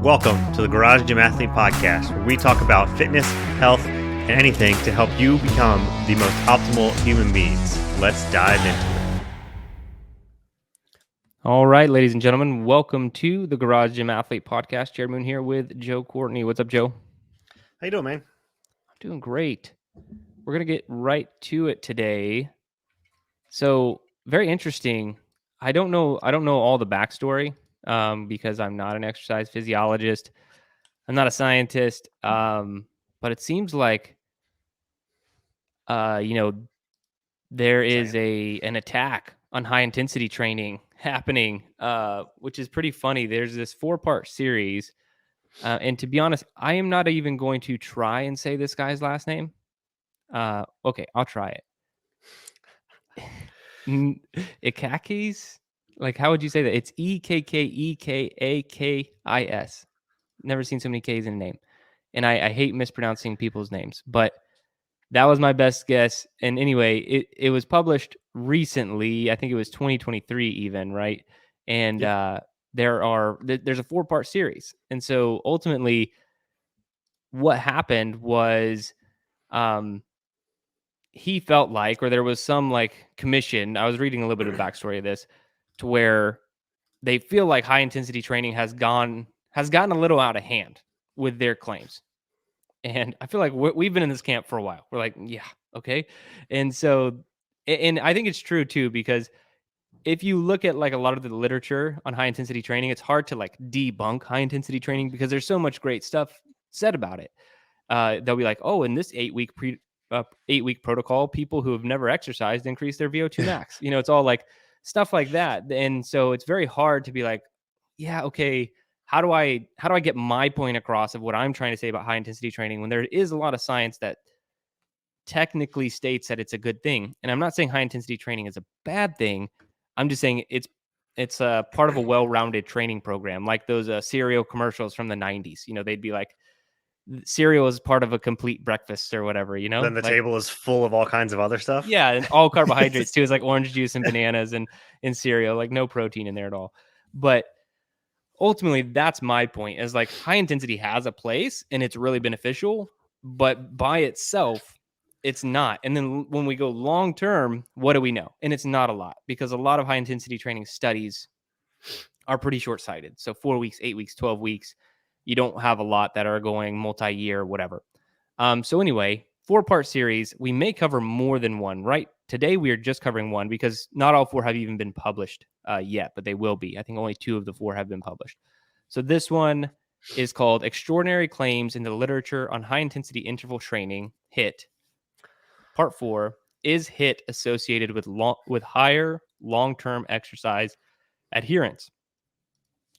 Welcome to the Garage Gym Athlete Podcast, where we talk about fitness, health, and anything to help you become the most optimal human beings. Let's dive into it. All right, ladies and gentlemen, welcome to the Garage Gym Athlete Podcast. Jerred here with Joe Courtney. What's up, Joe? How you doing, man? I'm doing great. We're going to get right to it today. So, very interesting. I don't know all the backstory because I'm not an exercise physiologist. I'm not a scientist, but it seems like there is an attack on high intensity training happening, which is pretty funny. There's this 4-part series. And to be honest, I am not even going to try and say this guy's last name. Okay, I'll try it. Ekakis? Like, how would you say that? It's Ekkekakis. Never seen so many K's in a name. And I hate mispronouncing people's names, but that was my best guess. And anyway, it was published recently. I think it was 2023 even, right? And there's a 4-part series. And so ultimately what happened was he felt like, or there was some like commission. I was reading a little bit of the backstory of this, to where they feel like high intensity training has gotten a little out of hand with their claims. And I feel like we've been in this camp for a while. We're like, yeah, okay. And so, and I think it's true too, because if you look at like a lot of the literature on high intensity training, it's hard to like debunk high intensity training because there's so much great stuff said about it. They'll be like, oh, in this 8-week protocol, people who have never exercised increase their VO2 max. It's all like stuff like that. And so it's very hard to be like, yeah, okay, how do I get my point across of what I'm trying to say about high intensity training when there is a lot of science that technically states that it's a good thing. And I'm not saying high intensity training is a bad thing. I'm just saying it's a part of a well-rounded training program, like those cereal commercials from the 90s. They'd be like, cereal is part of a complete breakfast or whatever, Then the like, table is full of all kinds of other stuff. yeah, and all carbohydrates too. Is like orange juice and bananas and cereal, like no protein in there at all. But ultimately, that's my point, is like high intensity has a place and it's really beneficial, but by itself, it's not. And then when we go long term, what do we know? And it's not a lot, because a lot of high intensity training studies are pretty short sighted. So 4 weeks, 8 weeks, 12 weeks, you don't have a lot that are going multi-year, whatever. So anyway, 4-part series. We may cover more than one, right? Today we are just covering one because not all 4 have even been published yet, but they will be. I think only 2 of the 4 have been published. So this one is called Extraordinary Claims in the Literature on High Intensity Interval Training, HIT. Part 4, is HIT associated with higher long-term exercise adherence?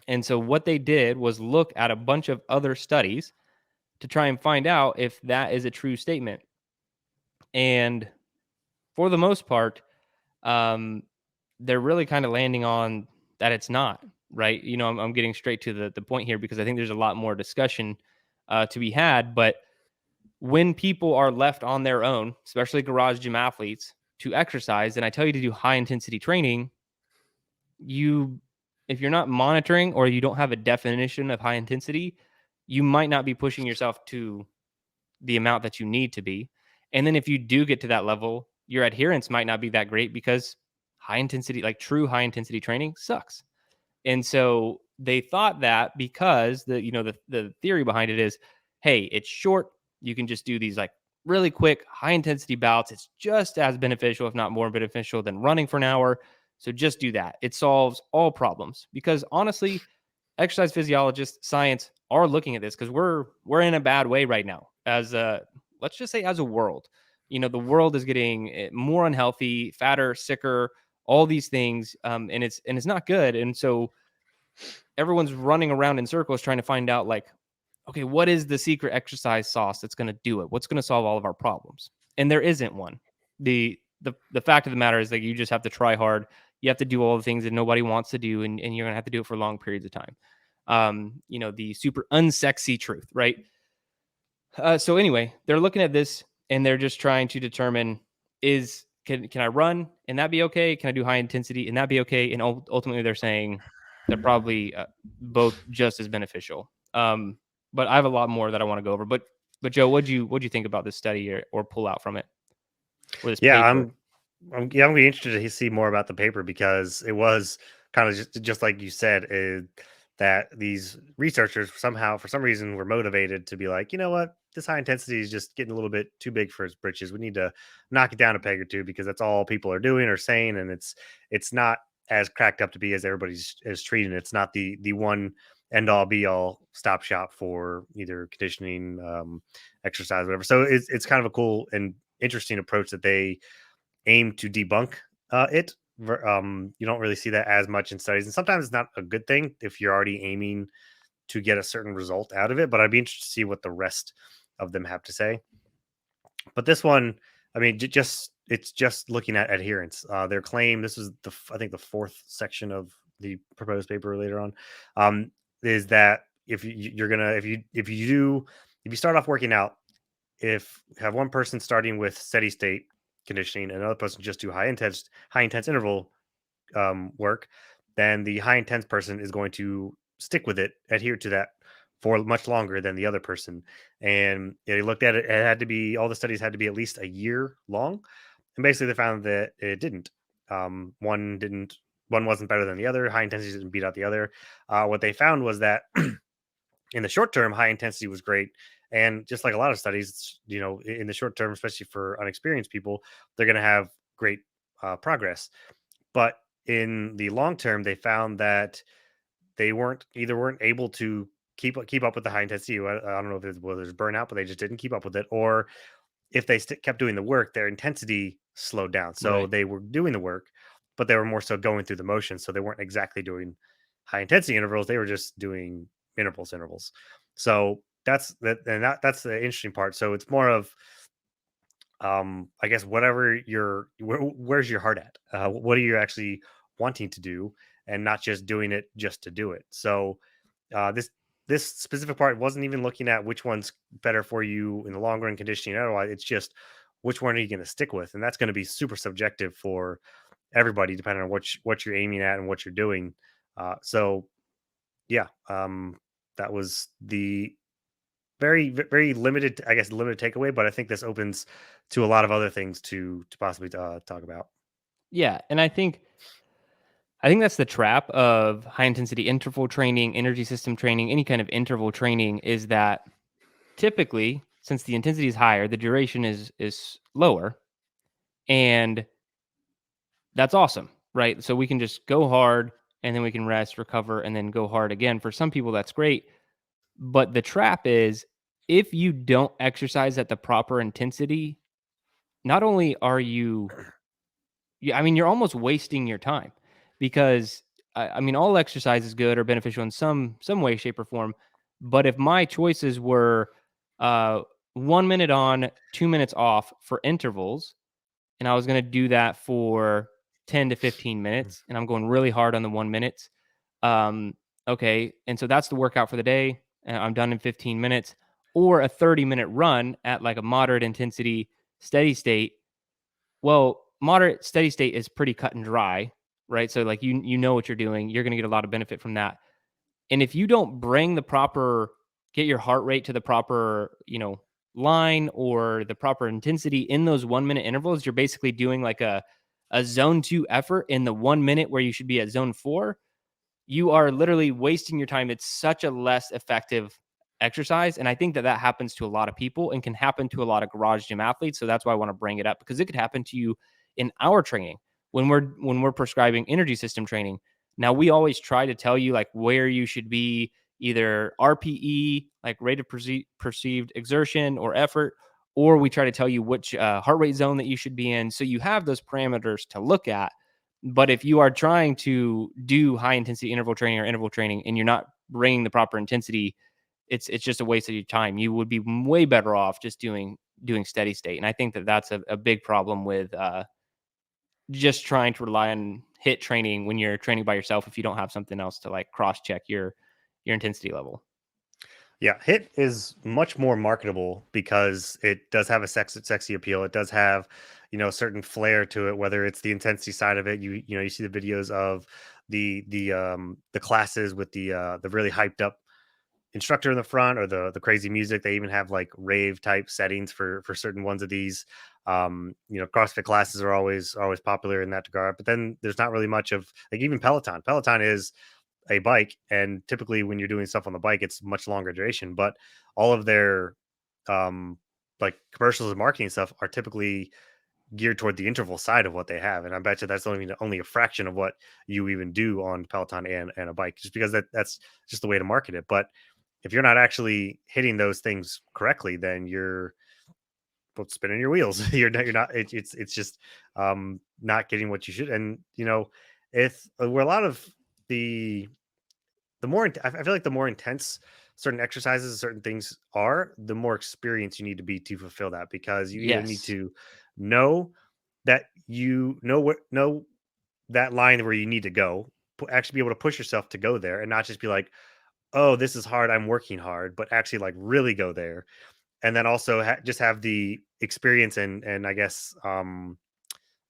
And so what they did was look at a bunch of other studies to try and find out if that is a true statement. And for the most part, they're really kind of landing on that it's not, right? I'm getting straight to the point here because I think there's a lot more discussion to be had. But when people are left on their own, especially garage gym athletes, to exercise, and I tell you to do high intensity training, if you're not monitoring or you don't have a definition of high intensity, you might not be pushing yourself to the amount that you need to be. And then if you do get to that level, your adherence might not be that great because high intensity, like true high intensity training, sucks. And so they thought that because the theory behind it is, hey, it's short. You can just do these like really quick high intensity bouts. It's just as beneficial, if not more beneficial, than running for an hour. So just do that. It solves all problems, because honestly, exercise physiologists, science are looking at this because we're in a bad way right now. Let's just say as a world, the world is getting more unhealthy, fatter, sicker, all these things, and it's not good. And so everyone's running around in circles trying to find out, like, okay, what is the secret exercise sauce that's going to do it? What's going to solve all of our problems? And there isn't one. The fact of the matter is that you just have to try hard. You have to do all the things that nobody wants to do, and you're going to have to do it for long periods of time. The super unsexy truth, right? So anyway, they're looking at this and they're just trying to determine, can I run and that be okay? Can I do high intensity and that be okay? And ultimately they're saying they're probably both just as beneficial. But I have a lot more that I want to go over. But Joe, what'd you think about this study or pull out from it, or this Yeah, paper? I'm gonna be interested to see more about the paper because it was kind of just like you said, that these researchers somehow, for some reason, were motivated to be like, you know what, this high intensity is just getting a little bit too big for its britches. We need to knock it down a peg or two because that's all people are doing or saying, and it's not as cracked up to be as everybody's is treating. It's not the one end all be all stop shop for either conditioning, exercise, whatever. So it's kind of a cool and interesting approach that they aim to debunk it. You don't really see that as much in studies, and sometimes it's not a good thing if you're already aiming to get a certain result out of it. But I'd be interested to see what the rest of them have to say. But this one, I mean, just it's just looking at adherence. Their claim, this is I think the fourth section of the proposed paper later on, um, is that you're gonna if you start off working out, if you have one person starting with steady state conditioning and another person just do high intense interval work, then the high intense person is going to stick with it, adhere to that for much longer than the other person. And they looked at it; it had to be all the studies had to be at least a year long, and basically they found that it didn't. One didn't. One wasn't better than the other. High intensity didn't beat out the other. What they found was that in the short term, high intensity was great. And just like a lot of studies, in the short term, especially for unexperienced people, they're going to have great progress. But in the long term, they found that they weren't able to keep up with the high intensity. I don't know if there's burnout, but they just didn't keep up with it, or if they kept doing the work, their intensity slowed down. So Right. they were doing the work, but they were more so going through the motions. So they weren't exactly doing high intensity intervals. They were just doing intervals. So that's the interesting part. So it's more of, I guess, where's your heart at? What are you actually wanting to do, and not just doing it just to do it. So this specific part wasn't even looking at which one's better for you in the long run, conditioning. Otherwise, it's just which one are you going to stick with, and that's going to be super subjective for everybody, depending on what you're aiming at and what you're doing. So yeah, that was the very limited, I guess, limited takeaway. But I think this opens to a lot of other things to possibly talk about. Yeah, and I think that's the trap of high intensity interval training, energy system training, any kind of interval training is that typically, since the intensity is higher, the duration is lower, and that's awesome, right? So we can just go hard and then we can rest, recover, and then go hard again. For some people, that's great. But the trap is if you don't exercise at the proper intensity, not only are you, yeah, I mean, you're almost wasting your time because I mean, all exercise is good or beneficial in some way, shape, or form. But if my choices were uh, 1 minute on, 2 minutes off for intervals, and I was going to do that for 10 to 15 minutes, and I'm going really hard on the 1 minutes. Okay, and so that's the workout for the day. And I'm done in 15 minutes, or a 30-minute run at like a moderate intensity steady state. Well, moderate steady state is pretty cut and dry, right? So like you know what you're doing. You're going to get a lot of benefit from that. And if you don't bring the proper get your heart rate to the proper, line or the proper intensity in those 1 minute intervals, you're basically doing like a zone 2 effort in the 1 minute where you should be at zone 4. You are literally wasting your time. It's such a less effective exercise. And I think that happens to a lot of people and can happen to a lot of garage gym athletes. So that's why I want to bring it up, because it could happen to you in our training when we're prescribing energy system training. Now, we always try to tell you like where you should be, either RPE, like rate of perceived exertion or effort, or we try to tell you which heart rate zone that you should be in. So you have those parameters to look at. But if you are trying to do high intensity interval training or interval training and you're not bringing the proper intensity, it's just a waste of your time. You would be way better off just doing steady state. And I think that that's a big problem with just trying to rely on hit training when you're training by yourself if you don't have something else to like cross check your intensity level. Yeah, hit is much more marketable because it does have a sexy appeal. It does have, a certain flair to it. Whether it's the intensity side of it, you see the videos of the classes with the really hyped up instructor in the front or the crazy music. They even have like rave type settings for certain ones of these. CrossFit classes are always popular in that regard. But then there's not really much of like even Peloton. Peloton is a bike, and typically when you're doing stuff on the bike, it's much longer duration. But all of their um, like commercials and marketing stuff are typically geared toward the interval side of what they have. And I bet you that's only a fraction of what you even do on Peloton and a bike, just because that's just the way to market it. But if you're not actually hitting those things correctly, then you're spinning your wheels. You're not it's just not getting what you should. And if where a lot of the I feel like the more intense certain exercises, certain things are, the more experience you need to be to fulfill that, because you either need Yes. to know that know that line where you need to go, actually be able to push yourself to go there, and not just be like, oh, this is hard, I'm working hard, but actually like really go there. And then also just have the experience and I guess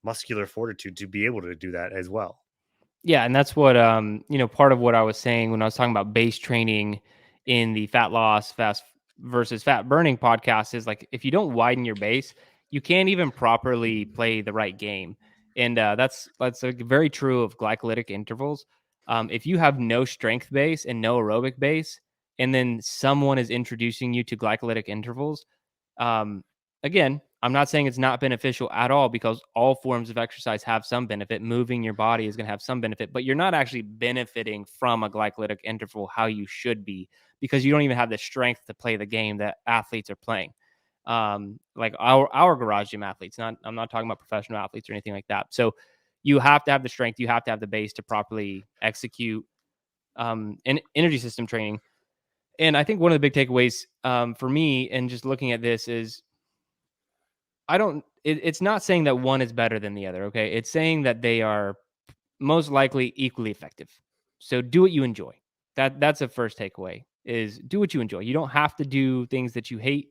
muscular fortitude to be able to do that as well. Yeah, and that's what part of what I was saying when I was talking about base training in the fat loss, fast versus fat burning podcast is like if you don't widen your base, you can't even properly play the right game. And that's like very true of glycolytic intervals. If you have no strength base and no aerobic base, and then someone is introducing you to glycolytic intervals, um, again, I'm not saying it's not beneficial at all because all forms of exercise have some benefit. Moving your body is going to have some benefit, but you're not actually benefiting from a glycolytic interval how you should be because you don't even have the strength to play the game that athletes are playing. Like our garage gym athletes. I'm not talking about professional athletes or anything like that. So you have to have the strength, you have to have the base to properly execute an energy system training. And I think one of the big takeaways for me and just looking at this is I don't. It's not saying that one is better than the other. Okay, it's saying that they are most likely equally effective. So do what you enjoy. That's a first takeaway. Is do what you enjoy. You don't have to do things that you hate.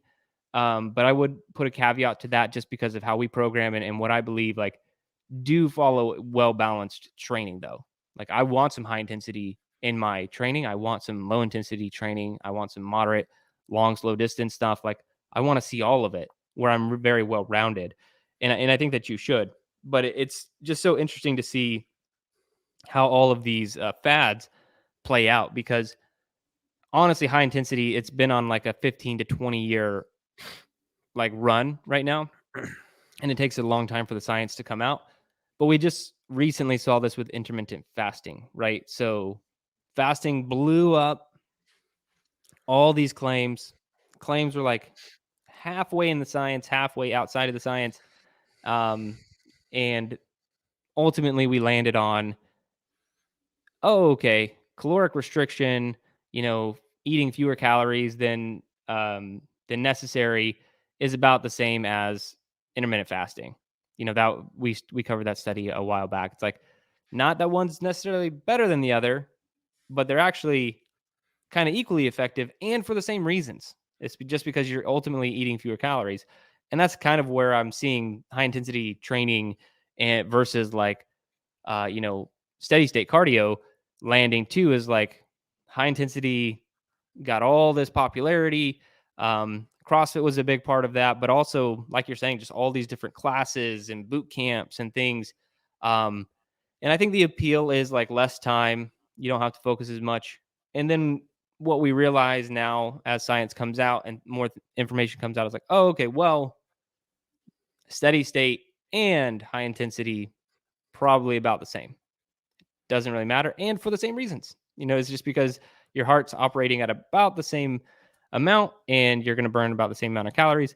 But I would put a caveat to that just because of how we program and what I believe. Like, do follow well balanced training though. Like, I want some high intensity in my training. I want some low intensity training. I want some moderate, long, slow distance stuff. Like, I want to see all of it where I'm very well rounded, and I think that you should. But it's just so interesting to see how all of these fads play out because honestly, high intensity it's been on like a 15 to 20 year like run right now, and it takes a long time for the science to come out. But we just recently saw this with intermittent fasting, right? So fasting blew up all these claims. Claims were like halfway in the science, halfway outside of the science. Um, and ultimately we landed on, oh, okay, caloric restriction, eating fewer calories than necessary is about the same as intermittent fasting. That we covered that study a while back. It's like not that one's necessarily better than the other, but they're actually kind of equally effective and for the same reasons. It's just because you're ultimately eating fewer calories. And that's kind of where I'm seeing high intensity training and versus like uh, you know, steady state cardio landing too is like high intensity got all this popularity. CrossFit was a big part of that, but also, like you're saying, just all these different classes and boot camps and things. Um, and I think the appeal is like less time. You don't have to focus as much. And then what we realize now as science comes out and more information comes out is like, oh, okay, well, steady state and high intensity probably about the same. Doesn't really matter. And for the same reasons, it's just because your heart's operating at about the same amount and you're going to burn about the same amount of calories.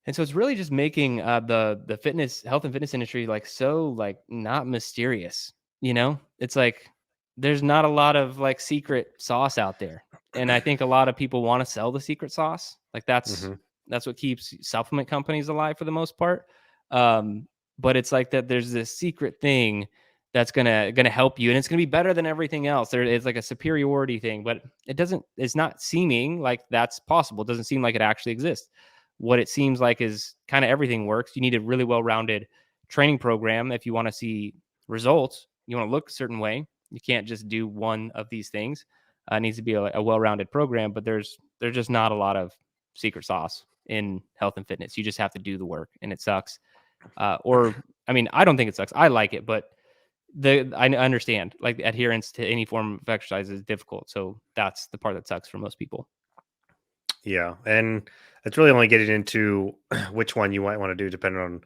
And so it's really just making the fitness, health and fitness industry like so like not mysterious. It's like there's not a lot of like secret sauce out there, and I think a lot of people want to sell the secret sauce. Like Hmm. that's what keeps supplement companies alive for the most part. But it's like that there's this secret thing that's gonna help you, and it's gonna be better than everything else. It's like a superiority thing, but it's not seeming like that's possible. It doesn't seem like it actually exists. What it seems like is kind of everything works. You need a really well-rounded training program if you want to see results. You want to look a certain way. You can't just do one of these things. It needs to be a well-rounded program, but there's just not a lot of secret sauce in health and fitness. You just have to do the work, and it sucks. Or I mean, I don't think it sucks. I like it, but I understand like adherence to any form of exercise is difficult. So that's the part that sucks for most people. Yeah, and it's really only getting into which one you might want to do depending on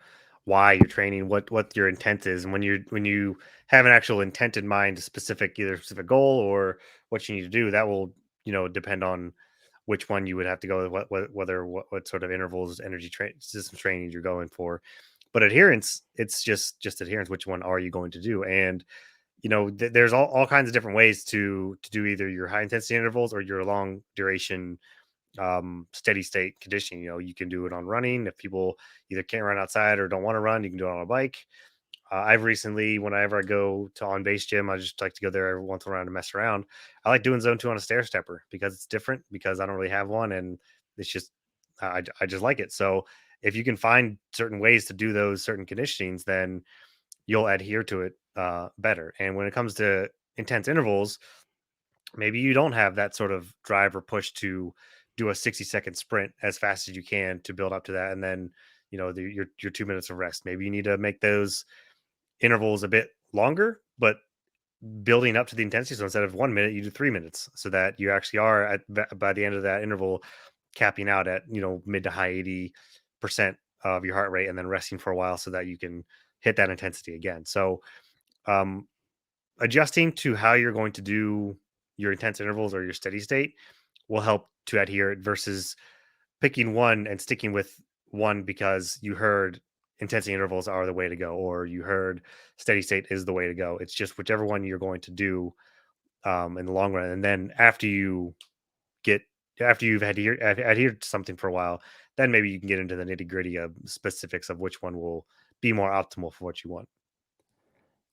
why you're training, what your intent is, and when you have an actual intent in mind, a specific either specific goal or what you need to do, that will depend on which one you would have to go with, what sort of intervals, system training you're going for. But adherence, it's just adherence. Which one are you going to do? And there's all kinds of different ways to do either your high intensity intervals or your long duration steady state conditioning. You can do it on running. If people either can't run outside or don't want to run, you can do it on a bike. I've recently, whenever I go to on base gym, I just like to go there every once in a while to mess around. I like doing zone 2 on a stair stepper because it's different, because I don't really have one, and it's just I just like it. So if you can find certain ways to do those certain conditionings, then you'll adhere to it better. And when it comes to intense intervals, maybe you don't have that sort of drive or push to do a 60-second sprint as fast as you can to build up to that, and then your 2 minutes of rest. Maybe you need to make those intervals a bit longer, but building up to the intensity. So instead of 1 minute, you do 3 minutes, so that you actually are by the end of that interval capping out at mid to high 80% of your heart rate, and then resting for a while so that you can hit that intensity again. So um, adjusting to how you're going to do your intense intervals or your steady state will help to adhere versus picking one and sticking with one because you heard intensity intervals are the way to go, or you heard steady state is the way to go. It's just whichever one you're going to do in the long run. And then get after you've adhered to something for a while, then maybe you can get into the nitty gritty of specifics of which one will be more optimal for what you want.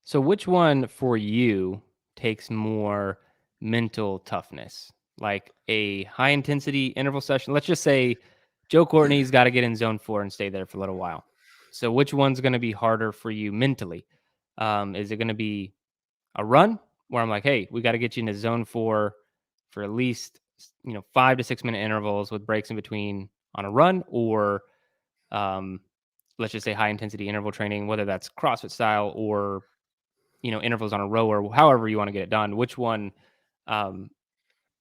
So which one for you takes more mental toughness? Like a high intensity interval session. Let's just say Joe Courtney's got to get in zone 4 and stay there for a little while. So which one's going to be harder for you mentally? Is it going to be a run where I'm like, hey, we got to get you into zone 4 for at least 5 to 6 minute intervals with breaks in between on a run, or um, let's just say high intensity interval training, whether that's CrossFit style or intervals on a row, or however you want to get it done. Um,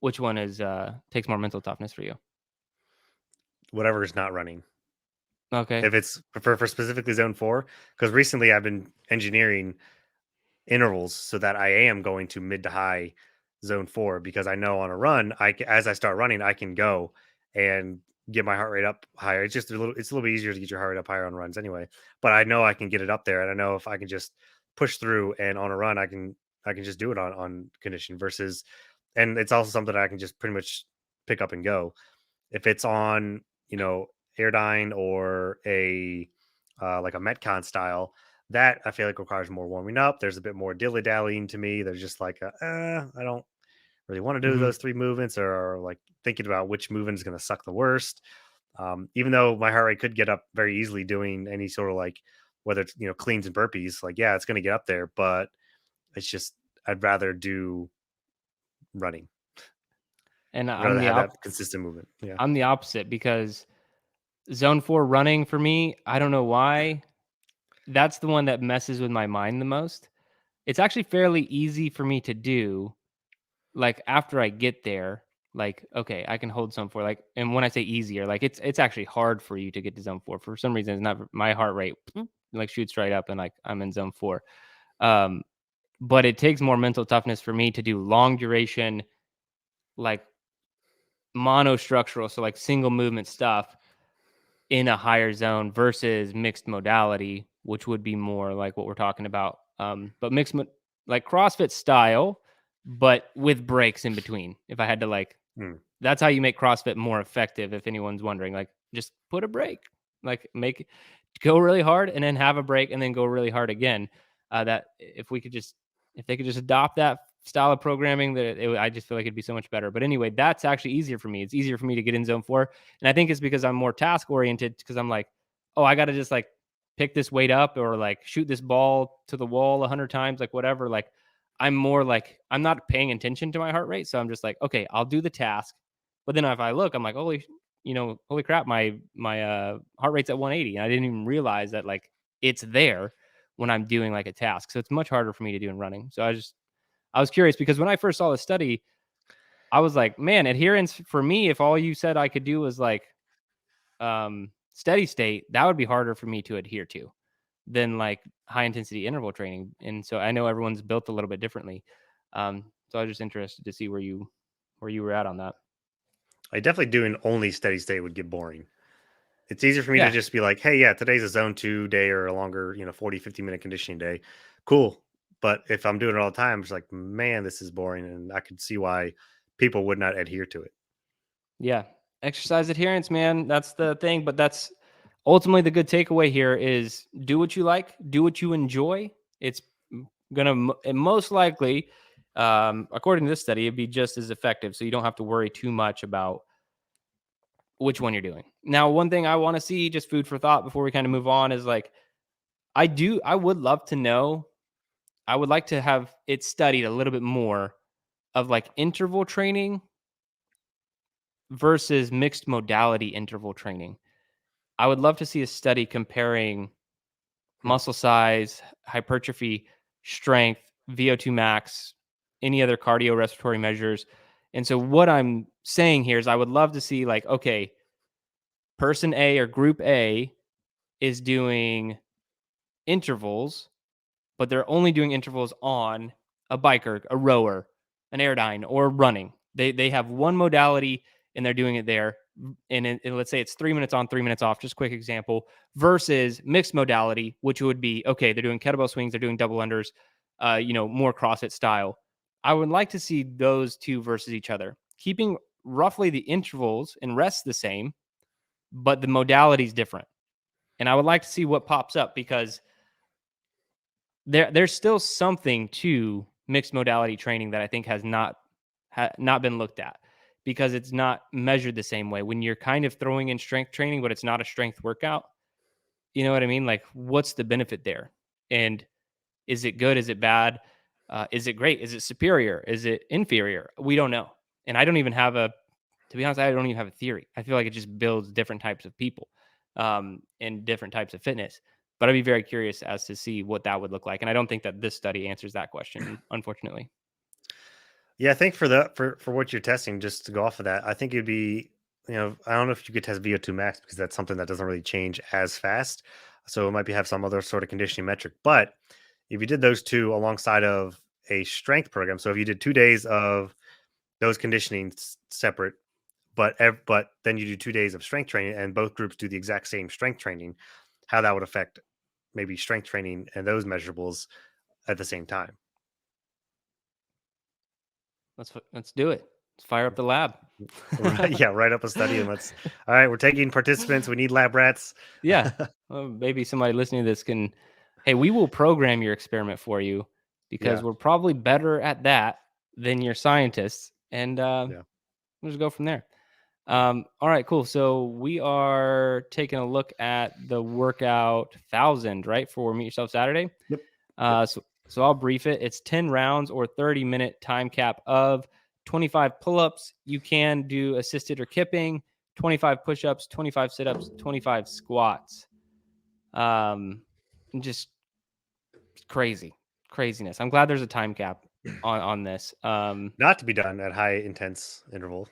which one is takes more mental toughness for you? Whatever is not running. Okay. If it's for specifically zone 4, because recently I've been engineering intervals so that I am going to mid to high zone 4, because I know on a run, as I start running, I can go and get my heart rate up higher. It's a little bit easier to get your heart rate up higher on runs anyway, but I know I can get it up there, and I know if I can just push through, and on a run I can just do it on condition versus, and it's also something that I can just pretty much pick up and go. If it's on Airdyne or a like a Metcon style, that I feel like requires more warming up. There's a bit more dilly dallying to me. There's just like I don't really want to do Mm-hmm. those 3 movements, or like thinking about which movement is going to suck the worst. Even though my heart rate could get up very easily doing any sort of like, whether it's cleans and burpees, like yeah, it's going to get up there, but it's just I'd rather do running. And I'd rather have that consistent movement. Yeah. I'm the opposite, because zone 4 running for me, I don't know why. That's the one that messes with my mind the most. It's actually fairly easy for me to do. Like after I get there, like okay, I can hold zone 4. Like, and when I say easier, like it's actually hard for you to get to zone 4. For some reason, it's not my heart rate like shoots right up and like I'm in zone 4. Um, but it takes more mental toughness for me to do long duration, like monostructural, so like single movement stuff in a higher zone versus mixed modality, which would be more like what we're talking about. But like CrossFit style, but with breaks in between. If I had to like, Hmm. that's how you make CrossFit more effective. If anyone's wondering, like just put a break, like go really hard and then have a break and then go really hard again. That if they could just adopt that style of programming, I just feel like it'd be so much better. But anyway, that's actually easier for me. It's easier for me to get in zone 4, and I think it's because I'm more task oriented. Because I'm like, oh, I got to just like pick this weight up or like shoot this ball to the wall 100 times, like whatever. Like I'm more like, I'm not paying attention to my heart rate. So I'm just like, okay, I'll do the task. But then if I look, I'm like, holy crap, my heart rate's at 180. And I didn't even realize that like it's there when I'm doing like a task. So it's much harder for me to do in running. So I was curious because when I first saw the study, I was like, man, adherence for me, if all you said I could do was like steady state, that would be harder for me to adhere to than like high intensity interval training. And so I know everyone's built a little bit differently. So I was just interested to see where you were at on that. I definitely doing only steady state would get boring. It's easier for me to Yeah. just be like, hey, yeah, today's a zone 2 day or a longer, 40, 50-minute conditioning day. Cool. But if I'm doing it all the time, it's like, man, this is boring. And I could see why people would not adhere to it. Yeah. Exercise adherence, man. That's the thing. But that's ultimately the good takeaway here is do what you like, do what you enjoy. It's going to most likely, according to this study, it'd be just as effective. So you don't have to worry too much about which one you're doing. Now, one thing I want to see, just food for thought before we kind of move on, is like, I would love to know, I would like to have it studied a little bit more of like interval training versus mixed modality interval training. I would love to see a study comparing Hmm. muscle size, hypertrophy, strength, VO2 max, any other cardiorespiratory measures. And so what I'm saying here is I would love to see like, okay, person A or group A is doing intervals, but they're only doing intervals on a biker, a rower, an airdyne, or running. They have one modality and they're doing it there. And let's say it's 3 minutes on, 3 minutes off, just quick example, versus mixed modality, which would be okay, they're doing kettlebell swings, they're doing double unders, more CrossFit style. I would like to see those two versus each other, keeping roughly the intervals and rests the same, but the modality is different. And I would like to see what pops up because there's still something to mixed modality training that I think has not been looked at because it's not measured the same way. When you're kind of throwing in strength training, but it's not a strength workout, you know what I mean? Like, what's the benefit there? And is it good? Is it bad? Is it great? Is it superior? Is it inferior? We don't know. And I don't even have to be honest, I don't even have a theory. I feel like it just builds different types of people and different types of fitness. But I'd be very curious as to see what that would look like. And I don't think that this study answers that question, unfortunately. Yeah, I think for what you're testing, just to go off of that, I think it'd be, I don't know if you could test VO2 max because that's something that doesn't really change as fast. So it might be have some other sort of conditioning metric. But if you did those two alongside of a strength program, so if you did 2 days of those conditioning separate, but then you do 2 days of strength training and both groups do the exact same strength training, how that would affect maybe strength training and those measurables at the same time. Let's do it. Let's fire up the lab. Right, yeah, write up a study and let's all right, we're taking participants, we need lab rats. Yeah. Well, maybe somebody listening to this can, hey, we will program your experiment for you because Yeah, we're probably better at that than your scientists. And yeah. we'll just go from there. Yeah. All right, cool. So we are taking a look at the workout 1,000, right, for Meet Yourself Saturday. Yep. Yep. So I'll brief it. It's 10 rounds or 30-minute time cap of 25 pull-ups. You can do assisted or kipping, 25 push-ups, 25 sit-ups, 25 squats. Just craziness. I'm glad there's a time cap on this. Not to be done at high intense interval.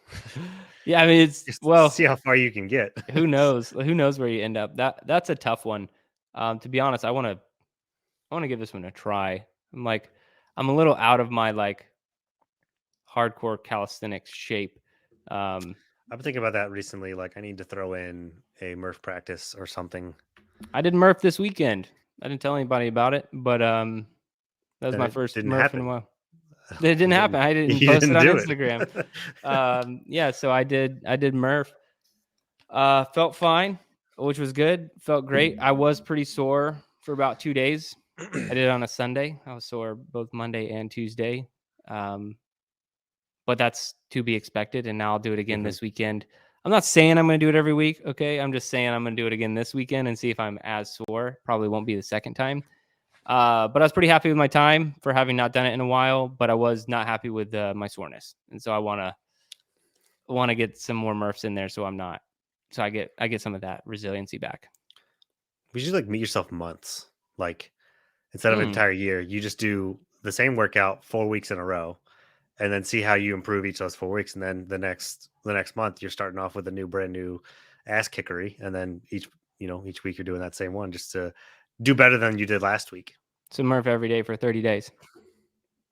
Yeah, I mean it's Just well, see how far you can get. who knows? Who knows where you end up? That's a tough one. To be honest, I want to give this one a try. I'm a little out of my like hardcore calisthenics shape. Um, I've been thinking about that recently. Like, I need to throw in a Murph practice or something. I did Murph this weekend. I didn't tell anybody about it, but that was Then my it first didn't Murph in a happen. while. It didn't You happen. didn't. I didn't You post it didn't on do it. Instagram. Yeah, so I did Murph. Felt fine, which was good. Felt great. I was pretty sore for about 2 days. I did it on a Sunday. I was sore both Monday and Tuesday. Um, but that's to be expected. And now I'll do it again Mhm. this weekend. I'm not saying I'm going to do it every week. Okay. I'm just saying I'm going to do it again this weekend and see if I'm as sore. Probably won't be the second time. But I was pretty happy with my time for having not done it in a while. But I was not happy with my soreness, and so I want to get some more Murphs in there, so I'm not. So I get some of that resiliency back. We should like meet yourself months. Like instead of an entire year, you just do the same workout 4 weeks in a row, and then see how you improve each of those 4 weeks. And then the next month, you're starting off with a brand new ass kickery, and then each week you're doing that same one just to do better than you did last week. So Murph every day for 30 days.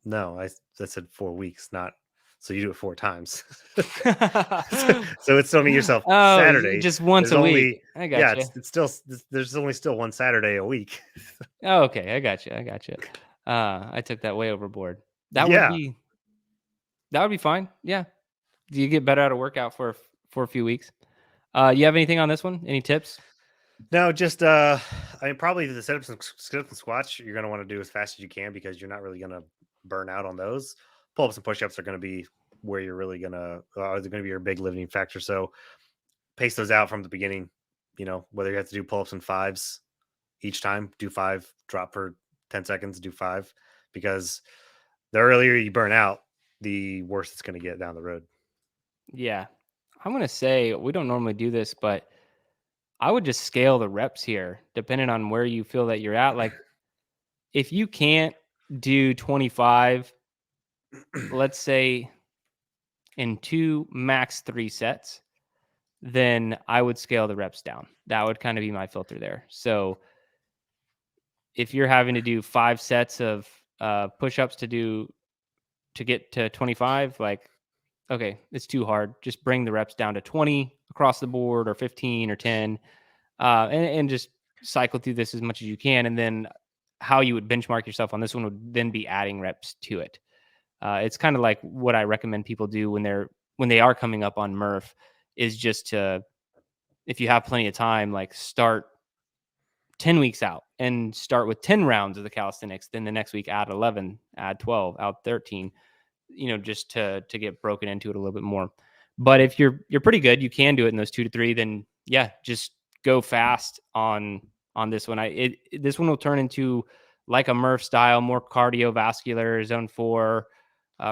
No, I said 4 weeks, not so you do it 4 times. So it's still meet yourself Saturday. Just once a week. I got Yeah, you. it's still there's only still one Saturday a week. Oh, okay, I got you. I took that way overboard. That Yeah. would be fine. Yeah. Do you get better at a workout for a few weeks? You have anything on this one? Any tips? No, just probably the sit-ups and squats you're gonna want to do as fast as you can because you're not really gonna burn out on those. Pull-ups and push-ups are gonna be where you're really gonna are gonna be your big limiting factor. So pace those out from the beginning. Whether you have to do pull-ups and fives each time, do 5, drop for 10 seconds, do 5, because the earlier you burn out, the worse it's gonna get down the road. Yeah. I'm gonna say we don't normally do this, but I would just scale the reps here, depending on where you feel that you're at. Like, if you can't do 25, let's say in 2, max 3 sets, then I would scale the reps down. That would kind of be my filter there. So if you're having to do 5 sets of push-ups to get to 25, like, okay, it's too hard. Just bring the reps down to 20 across the board, or 15 or 10. And just cycle through this as much as you can. And then how you would benchmark yourself on this one would then be adding reps to it. It's kind of like what I recommend people do when they are coming up on Murph, is just to, if you have plenty of time, like start 10 weeks out and start with 10 rounds of the calisthenics. Then the next week add 11, add 12, add 13, just to get broken into it a little bit more. But if you're pretty good, you can do it in those 2 to 3, then yeah, just go fast on this one. This one will turn into like a Murph style, more cardiovascular, zone 4,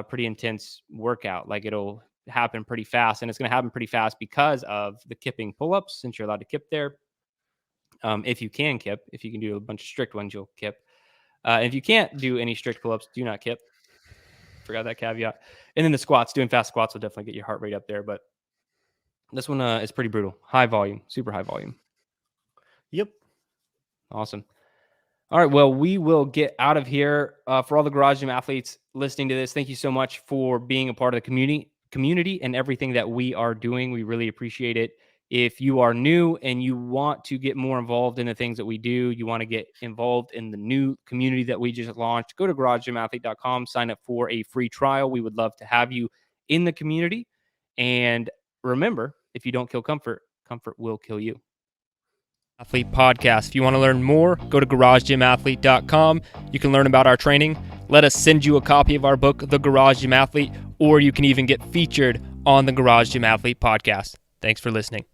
pretty intense workout. Like, it'll happen pretty fast, and it's going to happen pretty fast because of the kipping pull-ups, since you're allowed to kip there. If you can kip, if you can do a bunch of strict ones, you'll kip. If you can't do any strict pull-ups, do not kip. Forgot that caveat. And then the squats, doing fast squats will definitely get your heart rate up there. But this one is pretty brutal. High volume, super high volume. Yep. Awesome. All right. Well, we will get out of here. For all the Garage Gym athletes listening to this, thank you so much for being a part of the community and everything that we are doing. We really appreciate it. If you are new and you want to get more involved in the things that we do, you want to get involved in the new community that we just launched, go to garagegymathlete.com, sign up for a free trial. We would love to have you in the community. And remember, if you don't kill comfort, comfort will kill you. Athlete Podcast. If you want to learn more, go to garagegymathlete.com. You can learn about our training. Let us send you a copy of our book, The Garage Gym Athlete, or you can even get featured on the Garage Gym Athlete podcast. Thanks for listening.